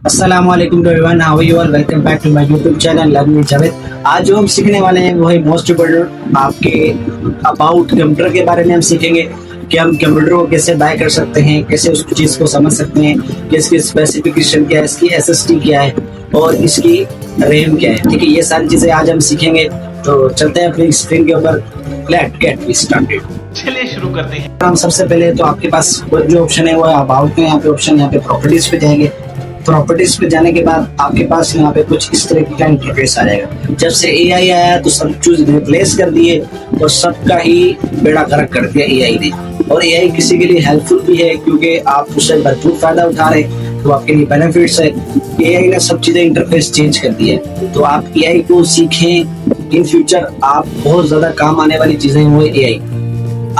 अस्सलाम वालेकुम everyone, how are you all? Welcome back to my YouTube channel learn with Javed. आज जो हम सीखने वाले हैं वो है मोस्ट इम्पोर्टेंट आपके अबाउट कंप्यूटर के बारे में हम सीखेंगे कि हम कंप्यूटर को कैसे बाय कर सकते हैं, कैसे उस चीज़ को समझ सकते हैं कि इसकी स्पेसिफिकेशन क्या है, इसकी एसएसडी क्या है और इसकी रैम क्या है। ठीक है, ये सारी चीज़ें आज हम सीखेंगे। तो चलते हैं अपनी स्क्रीन के ऊपर। Let's get started. चलिए शुरू करते हैं। हम सबसे पहले तो आपके पास जो ऑप्शन है वो है अबाउट में। यहाँ पे ऑप्शन, यहाँ पे प्रॉपर्टीज पे जाएंगे। प्रॉपर्टीज पे जाने के बाद आपके पास यहाँ पे कुछ इस तरह का इंटरफेस आ जाएगा। जब से एआई आया तो सब चीज रिप्लेस कर दिए और सबका ही बेड़ा गर्क कर दिया एआई ने। और एआई किसी के लिए हेल्पफुल भी है क्योंकि आप उससे भरपूर फायदा उठा रहे हैं, तो आपके लिए बेनिफिट्स है। एआई ने सब चीजें इंटरफेस चेंज कर दी है, तो आप एआई को सीखें। इन फ्यूचर आप बहुत ज्यादा काम आने वाली चीजें वो एआई।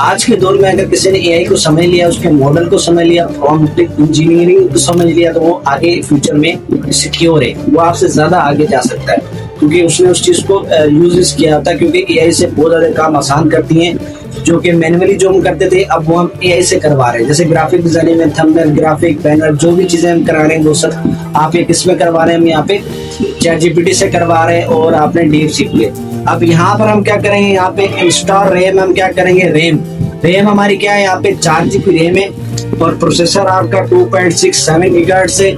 आज के दौर में अगर किसी ने एआई को समझ लिया, उसके मॉडल को समझ लिया, प्रॉम्प्ट इंजीनियरिंग को समझ लिया, तो वो आगे फ्यूचर में सिक्योर है, वो आपसे ज्यादा आगे जा सकता है क्योंकि उसने उस चीज को यूज किया था। क्योंकि एआई से बहुत ज्यादा काम आसान करती हैं, जो कि मैन्युअली जो हम करते थे अब वो हम एआई से करवा रहे हैं। जैसे ग्राफिक डिजाइनिंग में थंबनेल, ग्राफिक, बैनर, जो भी चीजें हम करा रहे हैं वो सब आप ये किसमें करवा रहे हैं? हम यहाँ पे चैट जीपीटी से करवा रहे हैं और आपने डीपसीक पे। अब यहाँ पर हम क्या करेंगे? यहाँ पे इंस्टॉल रैम हम क्या करेंगे? रैम हमारी क्या है? यहाँ पे 4 GB रैम है और प्रोसेसर आपका 2.67 GHz है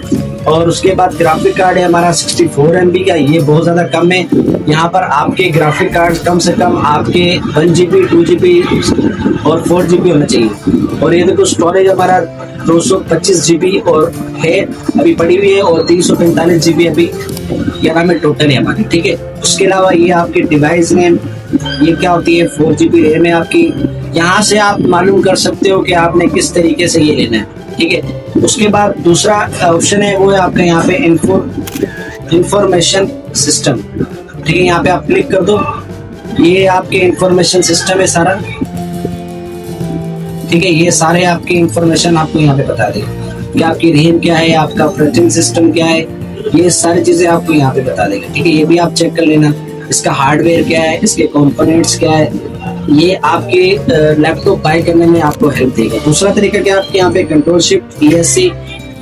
और उसके बाद ग्राफिक कार्ड है हमारा 64 MB का। ये बहुत ज्यादा कम है। यहाँ पर आपके ग्राफिक कार्ड कम से कम आपके 1 GB, 2 GB और 4 GB होना चाहिए। और ये देखो स्टोरेज हमारा 225 GB और है अभी पड़ी हुई है और 345 GB अभी क्या नाम है टोटल है हमारी। ठीक है, उसके अलावा ये आपके डिवाइस में ये क्या होती है? 4 GB रैम है आपकी। यहाँ से आप मालूम कर सकते हो कि आपने किस तरीके से ये लेना है। ठीक है, उसके बाद दूसरा ऑप्शन है वो है आपका यहाँ पे इंफॉर्मेशन सिस्टम। ठीक है, यहाँ पे आप क्लिक कर दो। ये आपके इंफॉर्मेशन सिस्टम है सारा। ठीक है, ये सारे आपके इंफॉर्मेशन आपको यहाँ पे बता देगा कि आपकी रैम क्या है, आपका ऑपरेटिंग सिस्टम क्या है, ये सारी चीजें आपको यहाँ पे बता देगा। ठीक है, ये भी आप चेक कर लेना। इसका हार्डवेयर क्या है, इसके कंपोनेंट्स क्या है, ये आपके लैपटॉप बाय करने में आपको हेल्प देगा। दूसरा तरीका क्या, आपके यहाँ पे कंट्रोल शिफ्ट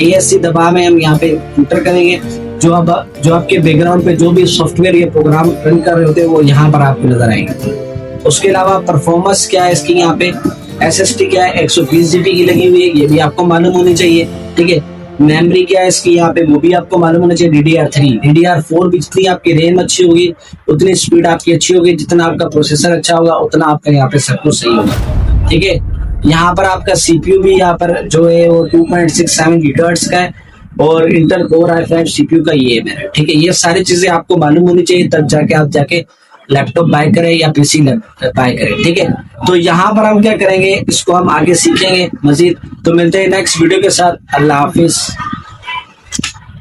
ESC दबा में हम यहाँ पे एंटर करेंगे। जो आपके बैकग्राउंड पे जो भी सॉफ्टवेयर ये प्रोग्राम रन कर रहे होते हैं वो यहाँ पर आपको नजर आएंगे। उसके अलावा परफॉर्मेंस क्या है इसकी, यहाँ पे SSD क्या है, 120 GB की लगी हुई है, ये भी आपको मालूम होनी चाहिए। ठीक है, मेमोरी क्या है इसकी यहाँ पे वो भी आपको मालूम होना चाहिए। DDR4 भी जितनी आपकी रैम अच्छी होगी उतनी स्पीड आपकी अच्छी होगी, जितना आपका प्रोसेसर अच्छा होगा उतना आपका यहाँ पे सब कुछ सही होगा। ठीक है, यहाँ पर आपका CPU भी यहाँ पर जो है वो 2.67 GHz का है और इंटेल कोर i5 CPU का ये है मेरा। ठीक है, ये सारी चीजें आपको मालूम होनी चाहिए, तब जाके आप जाके लैपटॉप बाय करें या PC बाय करें। ठीक है, तो यहाँ पर हम क्या करेंगे, इसको हम आगे सीखेंगे मजीद। तो मिलते हैं नेक्स्ट वीडियो के साथ। अल्लाह हाफिज।